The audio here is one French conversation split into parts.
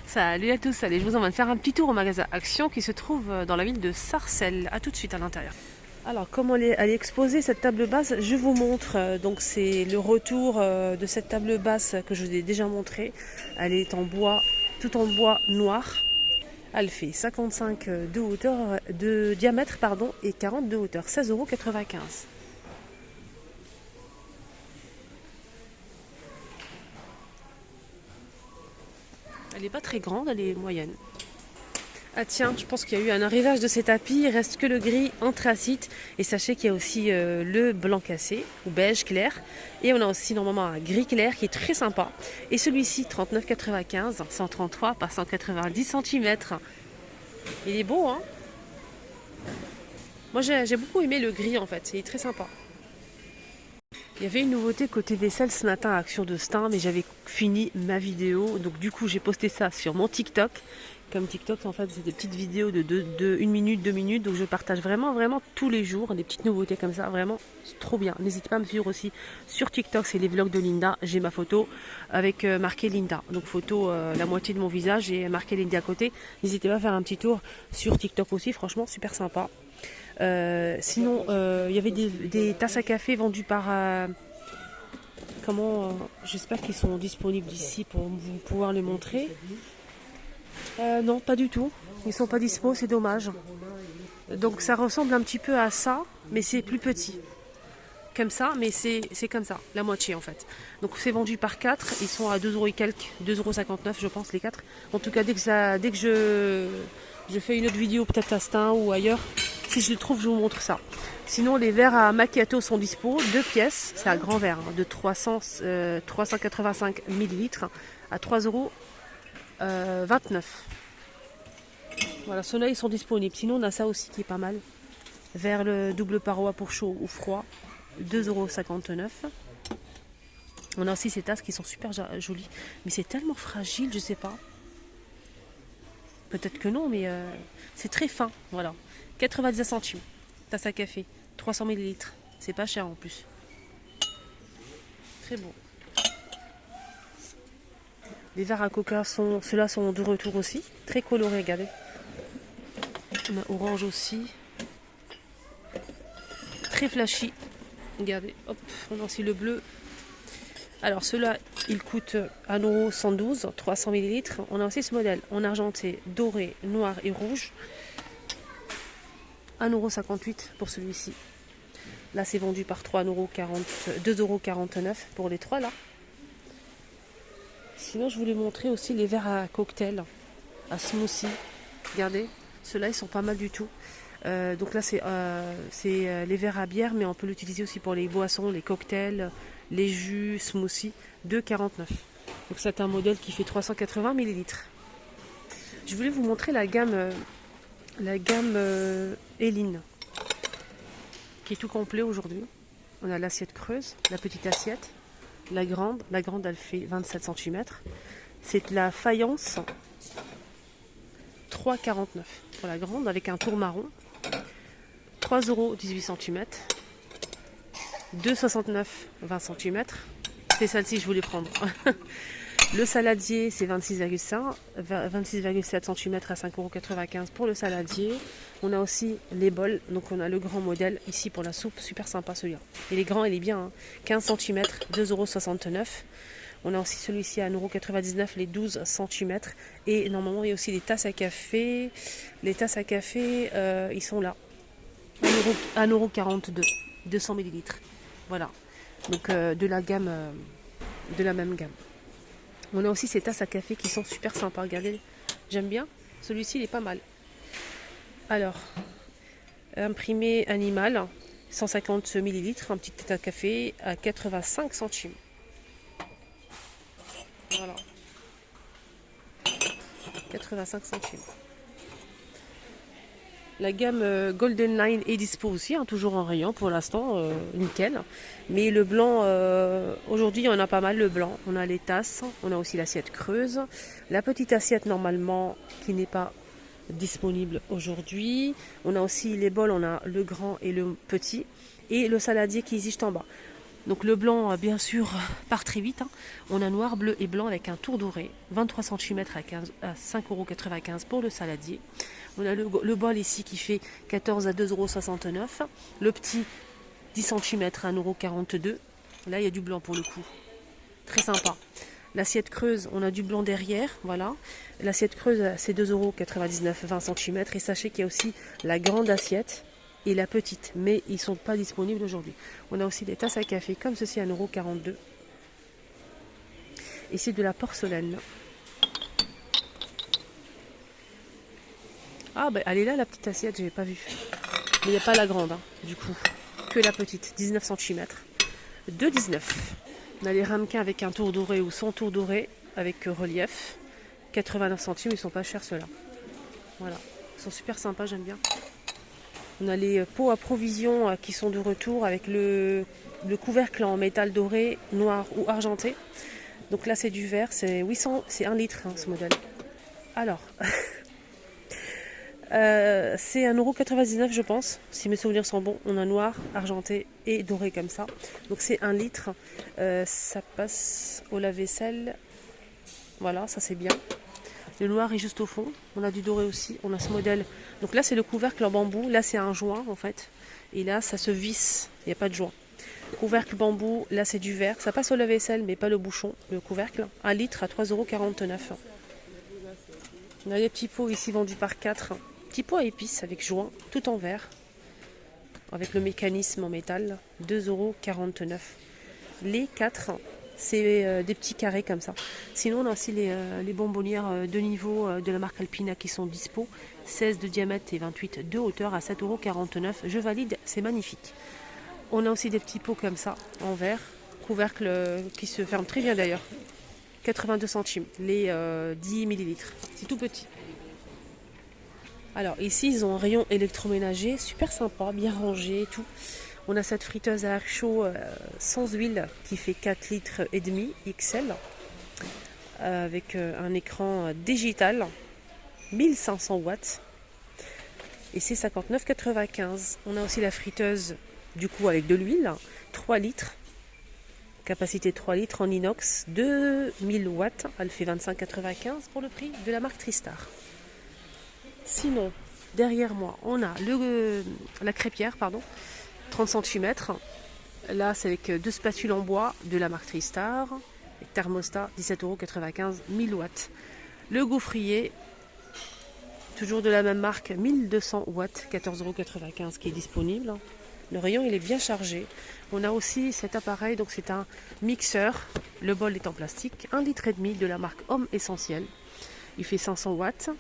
Salut à tous, allez, je vous emmène faire un petit tour au magasin Action qui se trouve dans la ville de Sarcelles. A tout de suite à l'intérieur. Alors, comment elle est exposée cette table basse, je vous montre. Donc, c'est le retour de cette table basse que je vous ai déjà montré. Elle est en bois, tout en bois noir. Elle fait 55 de hauteur, de diamètre pardon, et 40 de hauteur, 16,95 €. Elle n'est pas très grande, elle est moyenne. Ah tiens, je pense qu'il y a eu un arrivage de ces tapis, il reste que le gris anthracite. Et sachez qu'il y a aussi le blanc cassé, ou beige clair. Et on a aussi normalement un gris clair qui est très sympa. Et celui-ci, 39,95 €, 133 par 190 cm. Il est beau, hein? Moi j'ai beaucoup aimé le gris en fait, il est très sympa. Il y avait une nouveauté côté vaisselle ce matin à Action de Stein, mais j'avais fini ma vidéo. Donc du coup j'ai posté ça sur mon TikTok. Comme TikTok, en fait, c'est des petites vidéos de 1 minute, 2 minutes. Donc je partage vraiment tous les jours des petites nouveautés comme ça. Vraiment, c'est trop bien. N'hésitez pas à me suivre aussi sur TikTok, c'est les vlogs de Linda. J'ai ma photo avec marqué Linda. Donc photo, la moitié de mon visage et marqué Linda à côté. N'hésitez pas à faire un petit tour sur TikTok aussi. Franchement, super sympa. Sinon, il y avait des tasses à café vendues par... j'espère qu'ils sont disponibles ici pour vous pouvoir les montrer. Non, pas du tout. Ils sont pas dispo, c'est dommage. Donc ça ressemble un petit peu à ça, mais c'est plus petit. Comme ça, mais c'est comme ça, la moitié en fait. Donc c'est vendu par 4, ils sont à 2 € et quelques, 2,59 € je pense les 4. En tout cas, dès que je fais une autre vidéo peut-être à Stein ou ailleurs, si je le trouve, je vous montre ça. Sinon, les verres à macchiato sont dispo, 2 pièces, c'est un grand verre de 385 ml à 3,29 €. Voilà, ceux-là ils sont disponibles. Sinon, on a ça aussi qui est pas mal. Vers le double paroi pour chaud ou froid, 2,59 €. On a aussi ces tasses qui sont super jolies. Mais c'est tellement fragile, je sais pas. Peut-être que non, mais c'est très fin. Voilà. 90 centimes. Tasse à café. 300 ml. C'est pas cher en plus. Très beau. Les verres à coca, ceux-là sont de retour aussi. Très colorés, regardez. On a orange aussi. Très flashy. Regardez, hop, on a aussi le bleu. Alors ceux-là, ils coûtent 1,112 €, 300 ml. On a aussi ce modèle en argenté, doré, noir et rouge. 1,58 € pour celui-ci. Là, c'est vendu par 2,49 € pour les trois là. Sinon, je voulais montrer aussi les verres à cocktail, à smoothie. Regardez, ceux-là, ils sont pas mal du tout. Donc là, c'est les verres à bière, mais on peut l'utiliser aussi pour les boissons, les cocktails, les jus, smoothies, 2,49 €. Donc c'est un modèle qui fait 380 ml. Je voulais vous montrer la gamme Eline, qui est tout complet aujourd'hui. On a l'assiette creuse, la petite assiette, la grande elle fait 27 cm. C'est la faïence 3,49 € pour la grande avec un tour marron. 3 € 18 cm. 2,69 € 20 cm. C'est celle-ci, je voulais prendre. Le saladier, c'est 26,7 cm à 5,95 € pour le saladier. On a aussi les bols. Donc on a le grand modèle ici pour la soupe. Super sympa celui-là. Il est grand, il est bien. Hein. 15 cm, 2,69 €. On a aussi celui-ci à 1,99 € les 12 cm. Et normalement, il y a aussi les tasses à café. Les tasses à café, ils sont là. 1,42 €, 200 ml. Voilà. Donc de la même gamme. On a aussi ces tasses à café qui sont super sympas. Regardez, j'aime bien. Celui-ci, il est pas mal. Alors, imprimé animal, 150 ml, un petit tasse à café à 85 centimes. Voilà. 85 centimes. La gamme Golden Line est dispo aussi, hein, toujours en rayon pour l'instant, nickel. Mais le blanc, aujourd'hui on a pas mal le blanc. On a les tasses, on a aussi l'assiette creuse. La petite assiette normalement qui n'est pas disponible aujourd'hui. On a aussi les bols, on a le grand et le petit. Et le saladier qui est juste en bas. Donc le blanc, bien sûr, part très vite. Hein. On a noir, bleu et blanc avec un tour doré. 23 cm à 5,95 € pour le saladier. On a le bol ici qui fait 14 à 2,69 €. Le petit 10 cm à 1,42 €. Là, il y a du blanc pour le coup. Très sympa. L'assiette creuse, on a du blanc derrière. Voilà. L'assiette creuse, c'est 2,99 €, 20 cm. Et sachez qu'il y a aussi la grande assiette et la petite, mais ils ne sont pas disponibles aujourd'hui. On a aussi des tasses à café comme ceci à 1,42 €. Et c'est de la porcelaine. Ah ben elle est là la petite assiette, je n'avais pas vu. Mais il n'y a pas la grande, hein, du coup. Que la petite, 19 cm. 2,19 €. On a les ramequins avec un tour doré ou sans tour doré, avec relief. 89 centimes, ils sont pas chers ceux-là. Voilà, ils sont super sympas, j'aime bien. On a les pots à provision qui sont de retour avec le couvercle en métal doré, noir ou argenté. Donc là c'est du verre, c'est 800, c'est 1 litre hein, ce modèle. Alors, c'est 1,99 € je pense, si mes souvenirs sont bons. On a noir, argenté et doré comme ça. Donc c'est 1 litre. Ça passe au lave-vaisselle. Voilà, ça c'est bien. Le noir est juste au fond. On a du doré aussi. On a ce modèle. Donc là, c'est le couvercle en bambou. Là, c'est un joint, en fait. Et là, ça se visse. Il n'y a pas de joint. Couvercle bambou. Là, c'est du verre. Ça passe au lave-vaisselle, mais pas le bouchon. Le couvercle. 1 litre à 3,49 €. On a des petits pots ici vendus par 4. Petits pots à épices avec joint, tout en verre. Avec le mécanisme en métal. 2,49 €. Les 4. C'est des petits carrés comme ça. Sinon, on a aussi les bonbonnières de niveau de la marque Alpina qui sont dispo. 16 de diamètre et 28 de hauteur à 7,49 €. Je valide, c'est magnifique. On a aussi des petits pots comme ça, en verre. Couvercle qui se ferme très bien d'ailleurs. 82 centimes, les 10 ml. C'est tout petit. Alors ici, ils ont un rayon électroménager, super sympa, bien rangé et tout. On a cette friteuse à air chaud sans huile qui fait 4 litres et demi XL avec un écran digital 1500 watts et c'est 59,95 €. On a aussi la friteuse du coup avec de l'huile 3 litres, capacité 3 litres en inox, 2000 watts, elle fait 25,95 € pour le prix de la marque Tristar. Sinon, derrière moi, on a la crêpière, pardon. 30 cm. Là, c'est avec 2 spatules en bois de la marque Tristar. Et thermostat, 17,95 €, 1000 watts. Le gaufrier, toujours de la même marque, 1200 watts, 14,95 € qui est disponible. Le rayon, il est bien chargé. On a aussi cet appareil, donc c'est un mixeur. Le bol est en plastique, 1,5 litre de la marque Homme Essentiel. Il fait 500 watts.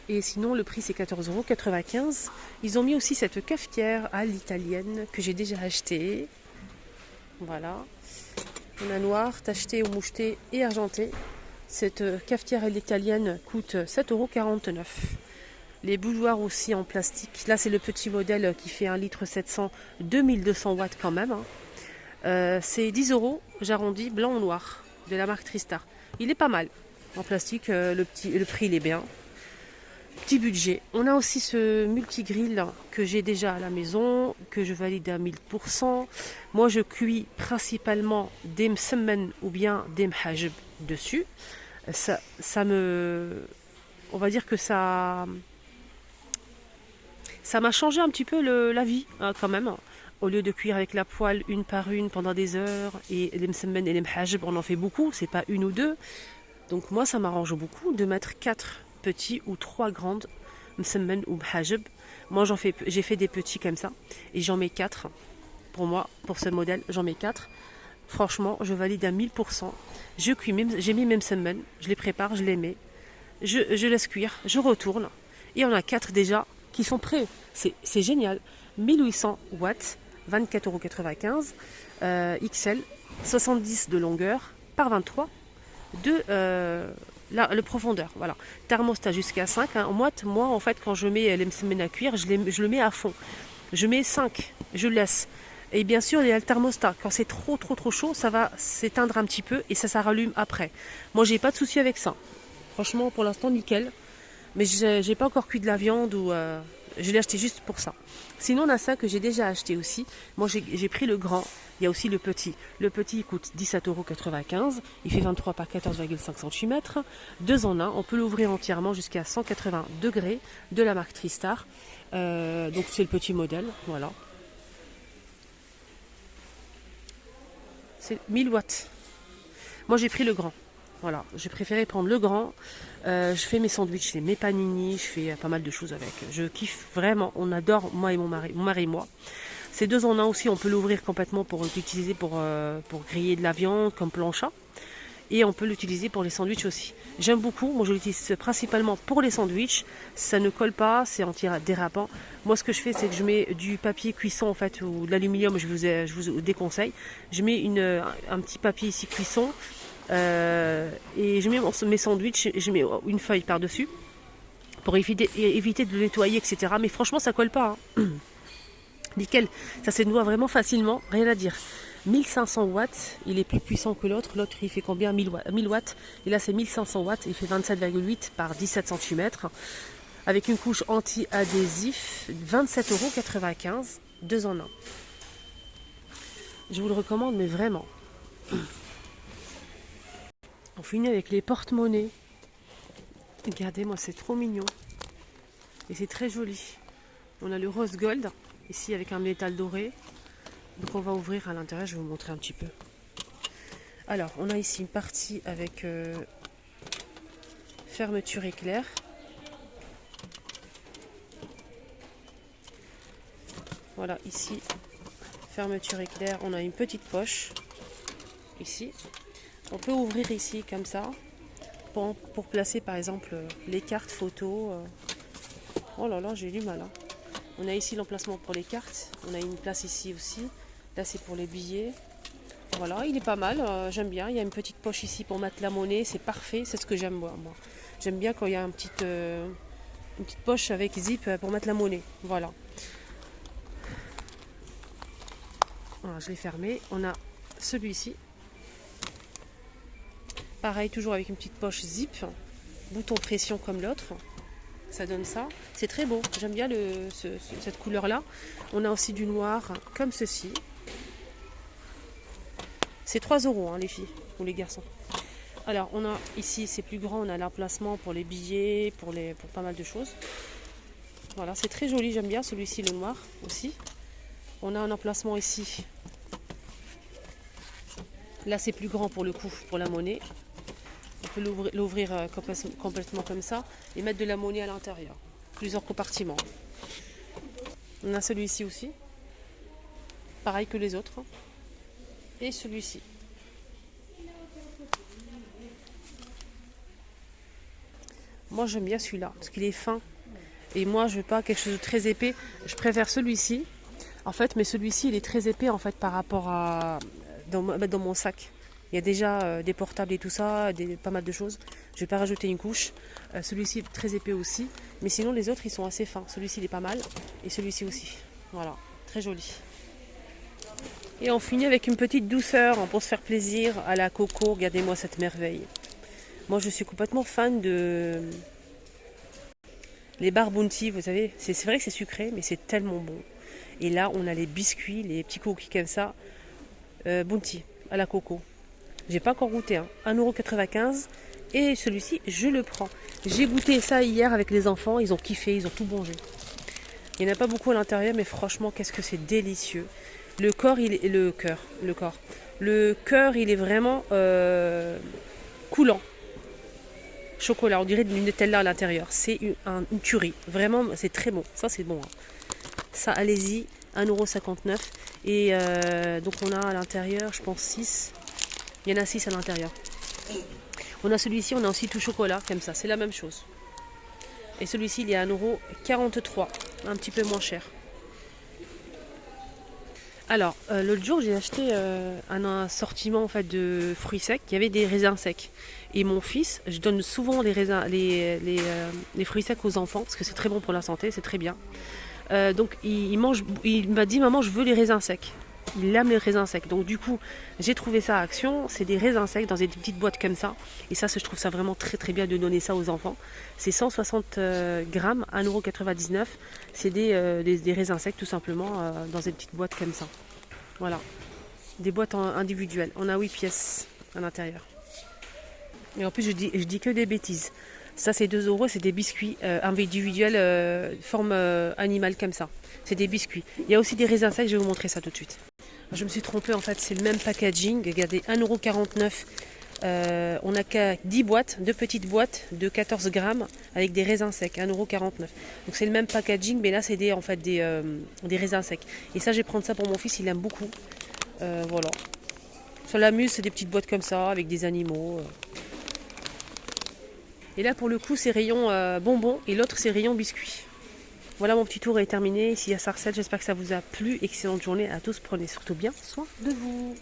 Et sinon, le prix, c'est 14,95 €. Ils ont mis aussi cette cafetière à l'italienne que j'ai déjà achetée. Voilà. On a noir, tacheté ou moucheté et argenté. Cette cafetière à l'italienne coûte 7,49 €. Les bouilloires aussi en plastique. Là, c'est le petit modèle qui fait 1,7 litre, 2200 watts quand même. Hein. C'est 10 €, j'arrondis, blanc ou noir, de la marque Tristar. Il est pas mal. En plastique, le prix, il est bien. Petit budget. On a aussi ce multigrill que j'ai déjà à la maison, que je valide à 1000%. Moi, je cuis principalement des msemmen ou bien des mhajeb dessus. On va dire que ça m'a changé un petit peu la vie, hein, quand même. Au lieu de cuire avec la poêle une par une pendant des heures, et les msemmen et les mhajeb, on en fait beaucoup, c'est pas une ou deux. Donc moi, ça m'arrange beaucoup de mettre 4 petits ou 3 grandes msemmen ou mhajeb. Moi j'ai fait des petits comme ça et j'en mets 4 pour moi, pour ce modèle j'en mets 4. Franchement je valide à 1000%. Je cuis même, j'ai mis mes msemmen, je les prépare, je les mets, je laisse cuire, je retourne et on a 4 déjà qui sont prêts. C'est génial. 1800 watts, 24,95 €, XL, 70 de longueur par 23 de le profondeur, voilà. Thermostat jusqu'à 5. Hein. Moi, en fait, quand je mets les msemmen à cuire, je le mets à fond. Je mets 5, je laisse. Et bien sûr, il y a le thermostat. Quand c'est trop chaud, ça va s'éteindre un petit peu et ça rallume après. Moi, j'ai pas de souci avec ça. Franchement, pour l'instant, nickel. Mais j'ai pas encore cuit de la viande ou je l'ai acheté juste pour ça. Sinon on a ça que j'ai déjà acheté aussi. Moi j'ai pris le grand. Il y a aussi le petit. Le petit il coûte 17,95 €. Il fait 23 par 14,5 cm. 2 en 1. On peut l'ouvrir entièrement jusqu'à 180 degrés de la marque Tristar. Donc c'est le petit modèle. Voilà. C'est 1000 watts. Moi j'ai pris le grand. Voilà, j'ai préféré prendre le grand. Je fais mes sandwichs, mes panini, je fais pas mal de choses avec. Je kiffe vraiment, on adore, moi et mon mari et moi. C'est 2 en 1 aussi, on peut l'ouvrir complètement pour l'utiliser pour griller de la viande comme plancha. Et on peut l'utiliser pour les sandwichs aussi. J'aime beaucoup, moi je l'utilise principalement pour les sandwichs. Ça ne colle pas, c'est anti-dérapant. Moi ce que je fais c'est que je mets du papier cuisson en fait, ou de l'aluminium, je vous déconseille. Je mets un petit papier ici cuisson. Et je mets mes sandwichs, je mets une feuille par-dessus pour éviter de le nettoyer, etc. Mais franchement, ça colle pas. Hein. Nickel, ça se nettoie vraiment facilement, rien à dire. 1500 watts, il est plus puissant que l'autre. L'autre, il fait combien? 1000 watts. Et là, c'est 1500 watts, il fait 27,8 par 17 cm. Avec une couche anti-adhésif, 27,95 €, 2 en 1. Je vous le recommande, mais vraiment. On finit avec les porte-monnaies. Regardez, moi c'est trop mignon. Et c'est très joli. On a le rose gold, ici avec un métal doré. Donc on va ouvrir à l'intérieur, je vais vous montrer un petit peu. Alors, on a ici une partie avec fermeture éclair. Voilà, ici, fermeture éclair. On a une petite poche, ici. On peut ouvrir ici comme ça pour placer par exemple les cartes photos. Oh là là, j'ai du mal. Hein. On a ici l'emplacement pour les cartes. On a une place ici aussi. Là c'est pour les billets. Voilà, il est pas mal. J'aime bien. Il y a une petite poche ici pour mettre la monnaie. C'est parfait. C'est ce que j'aime moi. J'aime bien quand il y a une petite poche avec zip pour mettre la monnaie. Voilà. Voilà, je l'ai fermé. On a celui-ci. Pareil, toujours avec une petite poche zip, bouton pression comme l'autre. Ça donne ça. C'est très beau. J'aime bien cette couleur-là. On a aussi du noir comme ceci. C'est 3 € hein, les filles ou les garçons. Alors, on a ici, c'est plus grand. On a l'emplacement pour les billets, pour pas mal de choses. Voilà, c'est très joli. J'aime bien celui-ci, le noir aussi. On a un emplacement ici. Là, c'est plus grand pour le coup, pour la monnaie. On peut l'ouvrir complètement comme ça et mettre de la monnaie à l'intérieur. Plusieurs compartiments. On a celui-ci aussi. Pareil que les autres. Et celui-ci. Moi j'aime bien celui-là parce qu'il est fin. Et moi je veux pas quelque chose de très épais. Je préfère celui-ci. En fait, mais celui-ci il est très épais en fait par rapport à dans mon sac. Il y a déjà des portables et tout ça, pas mal de choses. Je vais pas rajouter une couche. Celui-ci est très épais aussi. Mais sinon les autres ils sont assez fins. Celui-ci il est pas mal. Et celui-ci aussi. Voilà, très joli. Et on finit avec une petite douceur pour se faire plaisir à la coco. Regardez-moi cette merveille. Moi je suis complètement fan de les barres Bounty. Vous savez, c'est vrai que c'est sucré mais c'est tellement bon. Et là on a les biscuits, les petits cookies comme ça. Bounty à la coco. J'ai pas encore goûté, hein. 1,95 € et celui-ci je le prends. J'ai goûté ça hier avec les enfants, ils ont kiffé, ils ont tout mangé. Il n'y en a pas beaucoup à l'intérieur mais franchement qu'est-ce que c'est délicieux. Le cœur il est vraiment coulant. Chocolat, on dirait du Nutella à l'intérieur. C'est une tuerie, vraiment c'est très bon, ça c'est bon. Hein. Ça allez-y, 1,59 € et donc on a à l'intérieur je pense 6. Il y en a 6 à l'intérieur. On a celui-ci, on a aussi tout chocolat, comme ça, c'est la même chose. Et celui-ci, il est à 1,43 €, un petit peu moins cher. Alors, l'autre jour, j'ai acheté un assortiment en fait, de fruits secs, il y avait des raisins secs. Et mon fils, je donne souvent les fruits secs aux enfants, parce que c'est très bon pour la santé, c'est très bien. Donc, il m'a dit, maman, je veux les raisins secs. Il aime les raisins secs. Donc du coup, j'ai trouvé ça à Action. C'est des raisins secs dans des petites boîtes comme ça. Et ça, je trouve ça vraiment très très bien de donner ça aux enfants. C'est 160 grammes, 1,99 €. C'est des raisins secs tout simplement dans des petites boîtes comme ça. Voilà. Des boîtes individuelles. On a 8 pièces à l'intérieur. Et en plus, je dis que des bêtises. Ça, c'est 2 €, c'est des biscuits individuels, forme animale comme ça. C'est des biscuits. Il y a aussi des raisins secs, je vais vous montrer ça tout de suite. Je me suis trompée, en fait, c'est le même packaging. Regardez, 1,49 €. On n'a qu'à 10 boîtes, 2 petites boîtes de 14 grammes avec des raisins secs, 1,49 €. Donc c'est le même packaging, mais là, c'est en fait des raisins secs. Et ça, je vais prendre ça pour mon fils, il aime beaucoup. Voilà. Ça l'amuse, c'est des petites boîtes comme ça, avec des animaux. Et là, pour le coup, c'est rayon bonbons et l'autre, c'est rayon biscuits. Voilà, mon petit tour est terminé. Ici à Sarcelles, j'espère que ça vous a plu. Excellente journée à tous. Prenez surtout bien soin de vous.